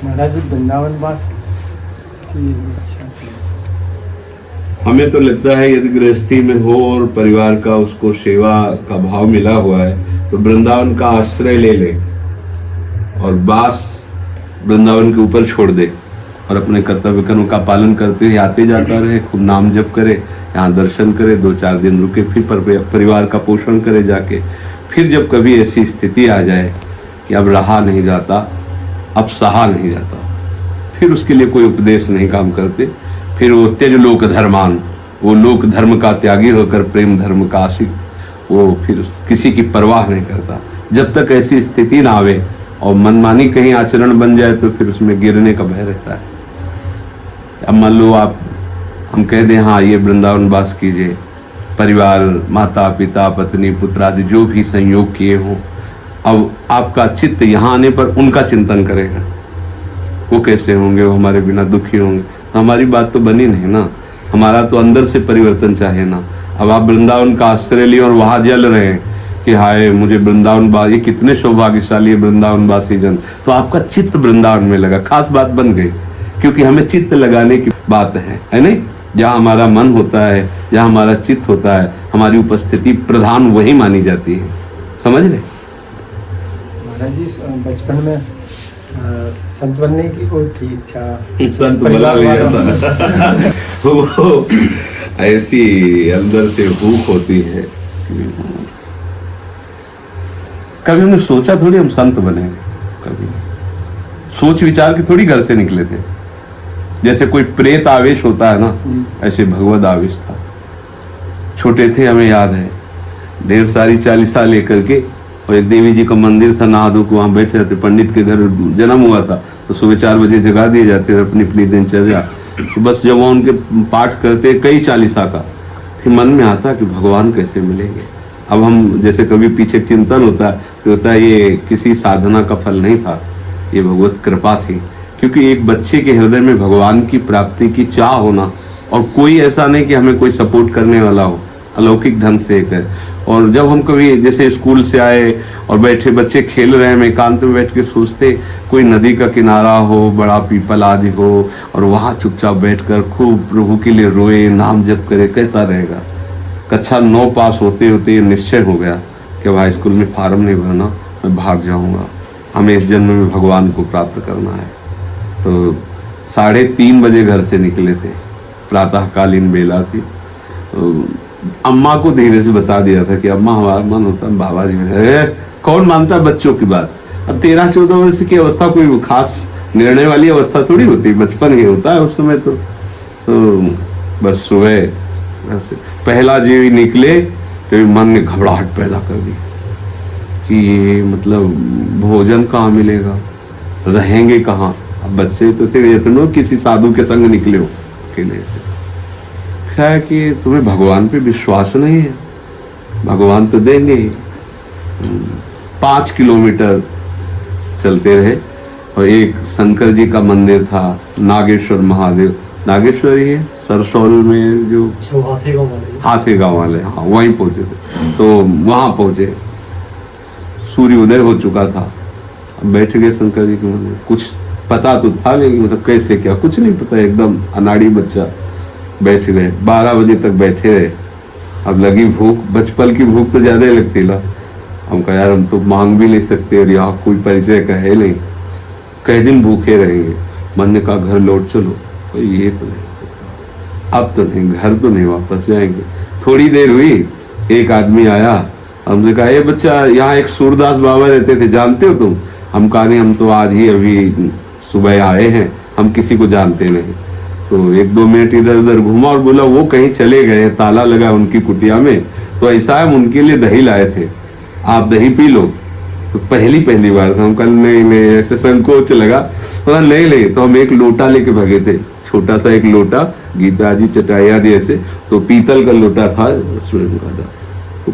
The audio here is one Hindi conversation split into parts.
महाराज वृंदावन वास की इच्छा थी। हमें तो लगता है यदि गृहस्थी में हो और परिवार का उसको सेवा का भाव मिला हुआ है तो वृंदावन का आश्रय ले ले और वास वृंदावन के ऊपर छोड़ दे और अपने कर्तव्य कर्म का पालन करते हुए आते जाता रहे, खूब नाम जप करे, यहाँ दर्शन करे, 2-4 दिन रुके, फिर परिवार का पोषण करे जाके। फिर जब कभी ऐसी स्थिति आ जाए कि अब रहा नहीं जाता, अब सहा नहीं जाता, फिर उसके लिए कोई उपदेश नहीं काम करते। फिर वो त्यज लोक धर्मान, वो लोक धर्म का त्यागी होकर प्रेम धर्म का आशिक, वो फिर किसी की परवाह नहीं करता। जब तक ऐसी स्थिति ना आवे और मनमानी कहीं आचरण बन जाए तो फिर उसमें गिरने का भय रहता है। अब मान लो हम कह दें हाँ ये वृंदावन वास कीजिए, परिवार माता पिता पत्नी पुत्र आदि जो भी संयोग किए हों, अब आपका चित्त यहाँ आने पर उनका चिंतन करेगा, वो कैसे होंगे, वो हमारे बिना दुखी होंगे, तो हमारी बात तो बनी नहीं ना। हमारा तो अंदर से परिवर्तन चाहिए ना। अब आप वृंदावन का आश्रय लिए और वहां जल रहे हैं कि हाय मुझे वृंदावन वास, ये कितने सौभाग्यशाली है वृंदावन वासी जन, तो आपका चित्त वृंदावन में लगा, खास बात बन गई। क्योंकि हमें चित्त लगाने की बात है नहीं? जहाँ हमारा मन होता है, जहाँ हमारा चित्त होता है, हमारी उपस्थिति प्रधान वही मानी जाती है। समझ रहे महाराज जी बचपन में संत बनने की कोई थी इच्छा? संत बना लिया था वो ऐसी अंदर से भूख होती है। कभी हमने सोचा थोड़ी हम संत बनेंगे, कभी सोच विचार के थोड़ी घर से निकले थे। जैसे कोई प्रेत आवेश होता है ना, ऐसे भगवत आवेश था। छोटे थे, हमें याद है, ढेर सारी 40 साल लेकर के, और एक देवी जी का मंदिर था, नहा धो के वहाँ बैठे रहते। पंडित के घर जन्म हुआ था तो सुबह 4 बजे जगा दिए जाते थे अपनी अपनी दिनचर्या। तो बस जब वहाँ उनके पाठ करते कई 40 का, फिर मन में आता कि भगवान कैसे मिलेंगे। अब हम जैसे कभी पीछे चिंतन होता है तो होता है ये किसी साधना का फल नहीं था, ये भगवत कृपा थी। क्योंकि एक बच्चे के हृदय में भगवान की प्राप्ति की चाह होना, और कोई ऐसा नहीं कि हमें कोई सपोर्ट करने वाला हो, अलौकिक ढंग से एक है। और जब हम कभी जैसे स्कूल से आए और बैठे बच्चे खेल रहे हैं, हम एकांत में बैठ के सोचते कोई नदी का किनारा हो, बड़ा पीपल आदि हो, और वहाँ चुपचाप बैठकर खूब प्रभु के लिए रोए, नाम जप करे, कैसा रहेगा। कक्षा 9 पास होते होते निश्चय हो गया कि भाई स्कूल में फार्म नहीं भरना, मैं भाग जाऊँगा, हमें इस जन्म में भगवान को प्राप्त करना है। तो 3:30 बजे घर से निकले थे, प्रातःकालीन बेला थी। तो अम्मा को धीरे से बता दिया था कि अम्मा हमारा मन होता है बाबा जी में। कौन मानता है बच्चों की बात। अब 13-14 वर्ष की अवस्था कोई खास निर्णय वाली अवस्था थोड़ी होती, बचपन ही होता है उस समय। तो बस सुबह पहला जीव निकले तो मन ने घबराहट पैदा कर दी कि ये मतलब भोजन कहाँ मिलेगा, रहेंगे कहाँ। अब बच्चे तो थे, इतनो किसी साधु के संग निकले हो अकेले से। क्या है कि तुम्हें भगवान पे विश्वास नहीं है, भगवान तो देंगे ही। 5 किलोमीटर चलते रहे और एक शंकर जी का मंदिर था, नागेश्वर महादेव, नागेश्वर ही है सरसौल में जो हाथेगांव वाले, हाँ वहीं पहुंचे थे। तो वहां पहुंचे, सूर्य उदय हो चुका था। अब बैठ गए शंकर जी के मंदिर। कुछ पता तो था लेकिन मतलब कैसे क्या कुछ नहीं पता, एकदम अनाड़ी बच्चा। बैठ गए, 12 बजे तक बैठे रहे। अब लगी भूख, बचपन की भूख तो ज्यादा ही लगती ना। हम कहा यार हम तो मांग भी नहीं सकते और यहाँ कोई परिचय का है नहीं, कई दिन भूखे रहेंगे। मन ने कहा घर लौट चलो, तो ये तो नहीं हो सकता, अब तो नहीं, घर तो नहीं वापस जाएंगे। थोड़ी देर हुई, एक आदमी आया, हमने कहा ये बच्चा यहाँ एक सूरदास बाबा रहते थे, जानते हो तुम? हम कहा नहीं, हम तो आज ही अभी सुबह आए हैं, हम किसी को जानते नहीं। तो 1-2 मिनट इधर उधर घूमा और बोला वो कहीं चले गए, ताला लगा उनकी कुटिया में। तो ऐसा है, हम उनके लिए दही लाए थे, आप दही पी लो। तो पहली बार था। हम कल नहीं, ऐसे संकोच लगा, तो नहीं। तो हम एक लोटा लेके भागे थे, छोटा सा एक लोटा, गीता जी चटाई आदि ऐसे, तो पीतल का लोटा था उसमें तो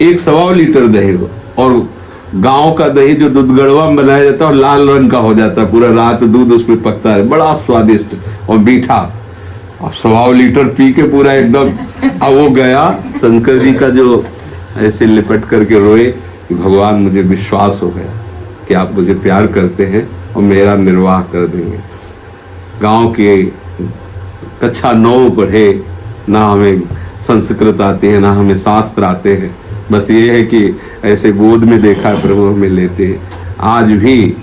1-1.25 लीटर दही, और गांव का दही जो दूध गड़वा में बनाया जाता है और लाल रंग का हो जाता है, पूरा रात दूध उसमें पकता है, बड़ा स्वादिष्ट और मीठा। अब 1.25 लीटर पी के पूरा एकदम, अब वो गया शंकर जी का जो ऐसे लिपट करके रोए कि भगवान मुझे विश्वास हो गया कि आप मुझे प्यार करते हैं और मेरा निर्वाह कर देंगे। गांव के कक्षा 9 पढ़े, ना हमें संस्कृत आती है, ना हमें शास्त्र आते हैं, बस ये है कि ऐसे गोद में देखा प्रभु हमें लेते हैं। आज भी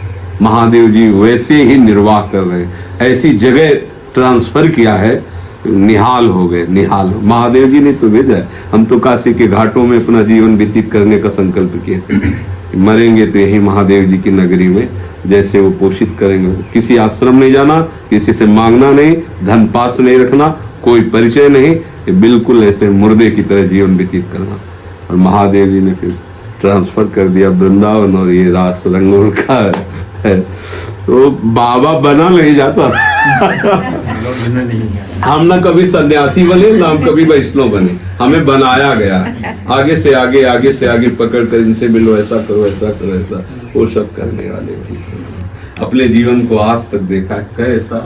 महादेव जी वैसे ही निर्वाह कर रहे हैं, ऐसी जगह ट्रांसफर किया है, निहाल हो गए, निहाल। महादेव जी ने तो भेजा है, हम तो काशी के घाटों में अपना जीवन व्यतीत करने का संकल्प किए थे। मरेंगे तो यही महादेव जी की नगरी में, जैसे वो पोषित करेंगे। किसी आश्रम नहीं जाना, किसी से मांगना नहीं, धन पास नहीं रखना, कोई परिचय नहीं, बिल्कुल ऐसे मुर्दे की तरह जीवन व्यतीत करना। और महादेव जी ने फिर ट्रांसफर कर दिया वृंदावन, और ये रास रंगोल का है। तो बाबा बना नहीं जाता। हम ना कभी सन्यासी बने, ना हम कभी वैष्णव बने, हमें बनाया गया। आगे से आगे, आगे से आगे पकड़ कर इनसे मिलो, ऐसा करो, ऐसा करो, ऐसा, वो सब करने वाले। अपने जीवन को आज तक देखा कैसा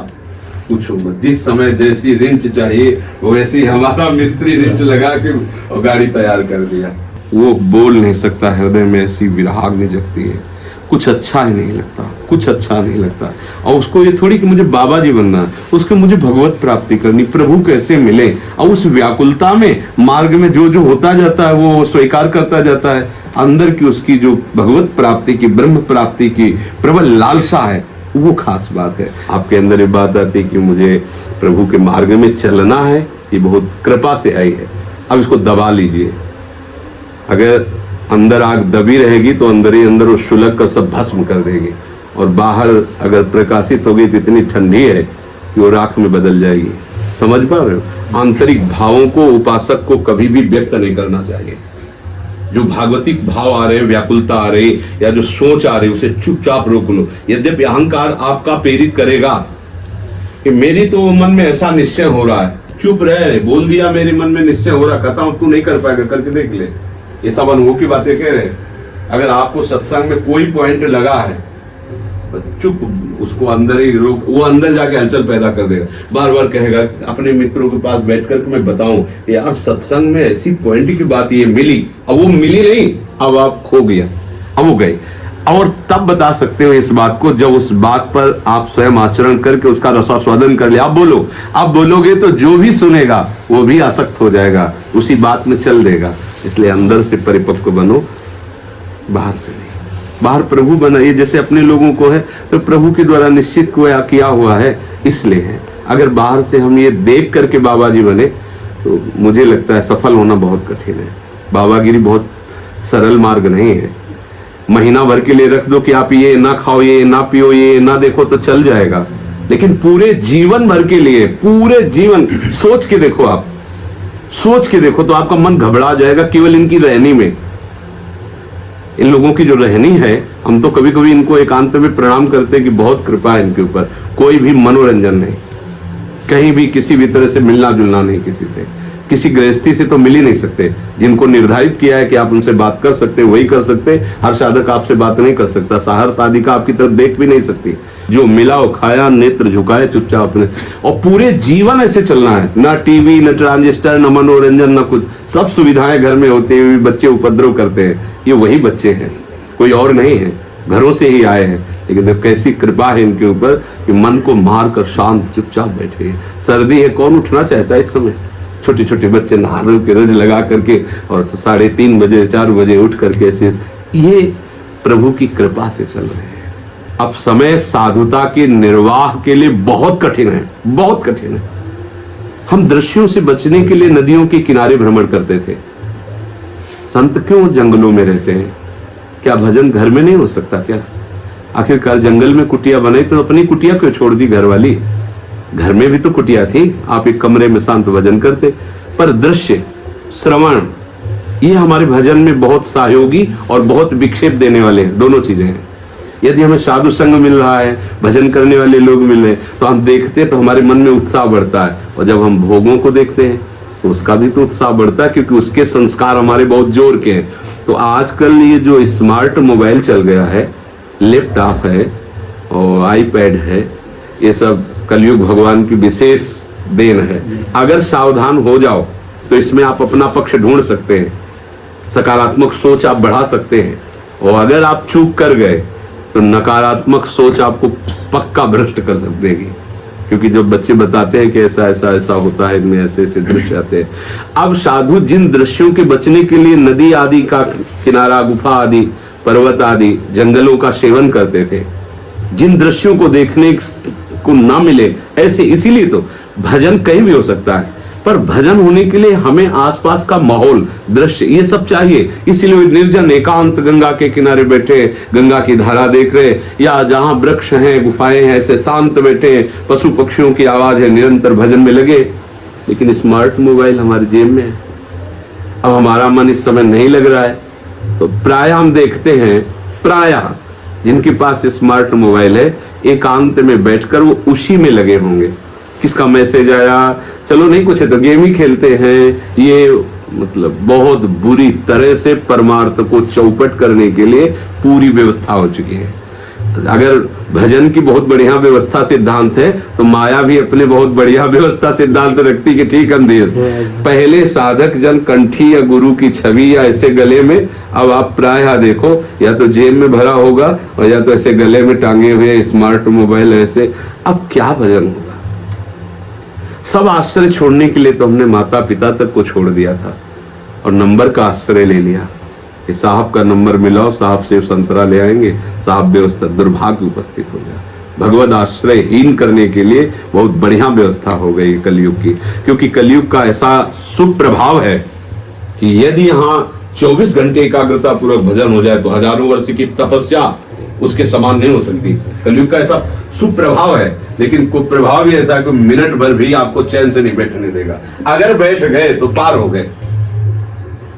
पूछो मत। जिस समय जैसी रिंच चाहिए वैसी हमारा मिस्त्री रिंच लगा के और गाड़ी तैयार कर दिया। वो बोल नहीं सकता, हृदय में ऐसी विराग्नि जगती है, कुछ अच्छा ही नहीं लगता, कुछ अच्छा नहीं लगता। और उसको ये थोड़ी कि मुझे बाबा जी बनना है, उसको मुझे भगवत प्राप्ति करनी, प्रभु कैसे मिले। और उस व्याकुलता में मार्ग में जो जो होता जाता है वो स्वीकार करता जाता है। अंदर की उसकी जो भगवत प्राप्ति की, ब्रह्म प्राप्ति की प्रबल लालसा है, वो खास बात है। आपके अंदर ये बात आती है कि मुझे प्रभु के मार्ग में चलना है, ये बहुत कृपा से आई है। अब इसको दबा लीजिए। अगर अंदर आग दबी रहेगी तो अंदर ही अंदर वो शुलक कर सब भस्म कर देगी, और बाहर अगर प्रकाशित होगी तो इतनी ठंडी है कि वो राख में बदल जाएगी। समझ पा रहे हो? आंतरिक भावों को उपासक को कभी भी व्यक्त नहीं करना चाहिए। जो भागवतिक भाव आ रहे हैं, व्याकुलता आ रही, या जो सोच आ रही, उसे चुपचाप रोक लो। यद्यपि अहंकार आपका प्रेरित करेगा कि मेरी तो मन में ऐसा निश्चय हो रहा है, चुप रहे, बोल दिया मेरे मन में निश्चय हो रहा, कहता हूं तू नहीं कर पाएगा, करके देख ले। ये सब अनुभव की बातें कह रहे। अगर आपको सत्संग में कोई पॉइंट लगा है, चुप, उसको अंदर ही रोक, वो अंदर जाके हलचल पैदा कर देगा। बार बार कहेगा अपने मित्रों के पास बैठ कर मैं बताऊं यार सत्संग में ऐसी पॉइंट की बात ये मिली, अब वो मिली नहीं, अब आप खो गया, अब वो गए। और तब बता सकते हो इस बात को जब उस बात पर आप स्वयं आचरण करके उसका रसास्वादन कर लिया। आप बोलो, आप बोलोगे तो जो भी सुनेगा वो भी आसक्त हो जाएगा, उसी बात में चल देगा। इसलिए अंदर से परिपक्व बनो, बाहर से नहीं। बाहर प्रभु बनाइए, जैसे अपने लोगों को है तो प्रभु के द्वारा निश्चित किया हुआ है, इसलिए है। अगर बाहर से हम ये देख करके बाबा जी बने तो मुझे लगता है सफल होना बहुत कठिन है। बाबागिरी बहुत सरल मार्ग नहीं है। महीना भर के लिए रख दो कि आप ये ना खाओ, ये ना पियो, ये ना देखो तो चल जाएगा, लेकिन पूरे जीवन भर के लिए, पूरे जीवन सोच के देखो, आप सोच के देखो तो आपका मन घबरा जाएगा केवल इनकी रहनी में। इन लोगों की जो रहनी है, हम तो कभी कभी इनको एकांत में प्रणाम करते हैं कि बहुत कृपा है इनके ऊपर। कोई भी मनोरंजन नहीं, कहीं भी किसी भी तरह से मिलना जुलना नहीं, किसी से, किसी गृहस्थी से तो मिल ही नहीं सकते। जिनको निर्धारित किया है कि आप उनसे बात कर सकते वही कर सकते। हर साधक आपसे बात नहीं कर सकता, हर साधिका आपकी तरफ देख भी नहीं सकती। जो मिला वो खाया, नेत्र झुकाए चुपचाप अपने, और पूरे जीवन ऐसे चलना है। ना टीवी, न ट्रांजिस्टर, न मनोरंजन, न कुछ, सब सुविधाएं घर में होते हुए बच्चे उपद्रव करते हैं। ये वही बच्चे हैं, कोई और नहीं है, घरों से ही आए हैं। लेकिन कैसी कृपा है इनके ऊपर कि मन को मार कर शांत चुपचाप बैठे। सर्दी है, कौन उठना चाहता है इस समय? छोटे छोटे बच्चे नहा धो के रज लगा करके और 3:30 बजे 4 बजे उठ करके ऐसे, ये प्रभु की कृपा से चल रहे हैं। अब समय साधुता के निर्वाह के लिए बहुत कठिन है, बहुत कठिन है। हम दृश्यों से बचने के लिए नदियों के किनारे भ्रमण करते थे। संत क्यों जंगलों में रहते हैं? क्या भजन घर में नहीं हो सकता क्या? आखिरकार जंगल में कुटिया बनाई तो अपनी कुटिया क्यों छोड़ दी घर वाली? घर में भी तो कुटिया थी, आप एक कमरे में शांत भजन करते। पर दृश्य, श्रवण, ये हमारे भजन में बहुत सहयोगी और बहुत विक्षेप देने वाले हैं, दोनों चीजें हैं। यदि हमें साधु संग मिल रहा है, भजन करने वाले लोग मिल रहे हैं, तो हम देखते तो हमारे मन में उत्साह बढ़ता है। और जब हम भोगों को देखते हैं तो उसका भी तो उत्साह बढ़ता है, क्योंकि उसके संस्कार हमारे बहुत जोर के हैं। तो आजकल ये जो स्मार्ट मोबाइल चल गया है, लैपटॉप है और आईपैड है, ये सब कलयुग भगवान की विशेष देन है। अगर सावधान हो जाओ तो इसमें आप अपना पक्ष ढूंढ सकते हैं, सकारात्मक सोच आप बढ़ा सकते हैं। और अगर आप चूक कर गए तो नकारात्मक सोच आपको पक्का भ्रष्ट कर देगी, क्योंकि जब बच्चे बताते हैं कि ऐसा ऐसा ऐसा होता है, इनमें ऐसे ऐसे दृश्य आते हैं। अब साधु जिन दृश्यों के बचने के लिए नदी आदि का किनारा, गुफा आदि, पर्वत आदि, जंगलों का सेवन करते थे, जिन दृश्यों को देखने को ना मिले ऐसे, इसीलिए तो भजन कहीं भी हो सकता है, पर भजन होने के लिए हमें आसपास का माहौल, दृश्य, ये सब चाहिए। इसीलिए निर्जन एकांत गंगा के किनारे बैठे गंगा की धारा देख रहे, या जहां वृक्ष हैं, गुफाएं हैं, ऐसे शांत बैठे, पशु पक्षियों की आवाज है, निरंतर भजन में लगे। लेकिन स्मार्ट मोबाइल हमारे जेब में है, अब हमारा मन इस समय नहीं लग रहा है, तो प्राय हम देखते हैं, प्राय जिनके पास स्मार्ट मोबाइल है, एकांत में बैठकर वो उसी में लगे होंगे। किसका मैसेज आया, चलो नहीं कुछ है तो गेम ही खेलते हैं। ये मतलब बहुत बुरी तरह से परमार्थ को चौपट करने के लिए पूरी व्यवस्था हो चुकी है। अगर भजन की बहुत बढ़िया व्यवस्था सिद्धांत है, तो माया भी अपने बहुत बढ़िया व्यवस्था सिद्धांत रखती कि ठीक अंधेर। पहले साधक जन कंठी या गुरु की छवि या ऐसे गले में, अब आप प्राय देखो या तो जेब में भरा होगा और या तो ऐसे गले में टांगे हुए स्मार्ट मोबाइल ऐसे। अब क्या भजन होगा? सब आश्रय छोड़ने के लिए तो हमने माता पिता तक को छोड़ दिया था और नंबर का आश्रय ले लिया कि साहब का नंबर मिलाओ, साहब से संतरा ले आएंगे, साहब व्यवस्था। दुर्भाग्य उपस्थित हो गया। भगवद आश्रय हीन करने के लिए बहुत बढ़िया व्यवस्था हो गई कलयुग की, क्योंकि कलयुग का ऐसा सुप्रभाव है कि यदि यहाँ 24 घंटे एकाग्रता पूर्वक भजन हो जाए तो हजारों वर्ष की तपस्या उसके समान नहीं हो सकती। कलयुग का ऐसा सुप्रभाव है, लेकिन कुप्रभाव भी ऐसा है कि मिनट भर भी आपको चैन से नहीं बैठने देगा। अगर बैठ गए तो पार हो गए।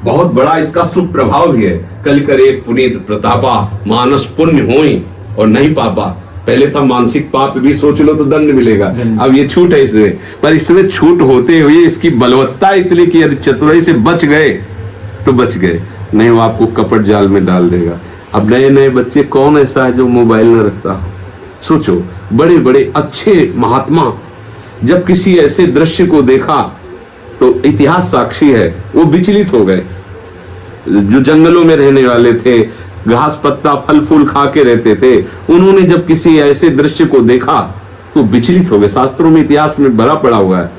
बहुत बड़ा इसका सुप्रभाव भी है। कल करे पुनीत प्रतापा, मानस पुण्य होई और नहीं पापा। पहले था मानसिक पाप भी सोच लो तो दंड मिलेगा, अब ये छूट है इसमें। पर इसमें छूट होते हुए इसकी बलवत्ता इतनी कि यदि चतुराई से बच गए तो बच गए, नहीं वो आपको कपट जाल में डाल देगा। अब नए नए बच्चे कौन ऐसा है जो मोबाइल न रखता? सोचो, बड़े बड़े अच्छे महात्मा जब किसी ऐसे दृश्य को देखा तो इतिहास साक्षी है, वो विचलित हो गए। जो जंगलों में रहने वाले थे, घास पत्ता फल फूल खा के रहते थे, उन्होंने जब किसी ऐसे दृश्य को देखा तो विचलित हो गए। शास्त्रों में, इतिहास में भरा पड़ा हुआ है।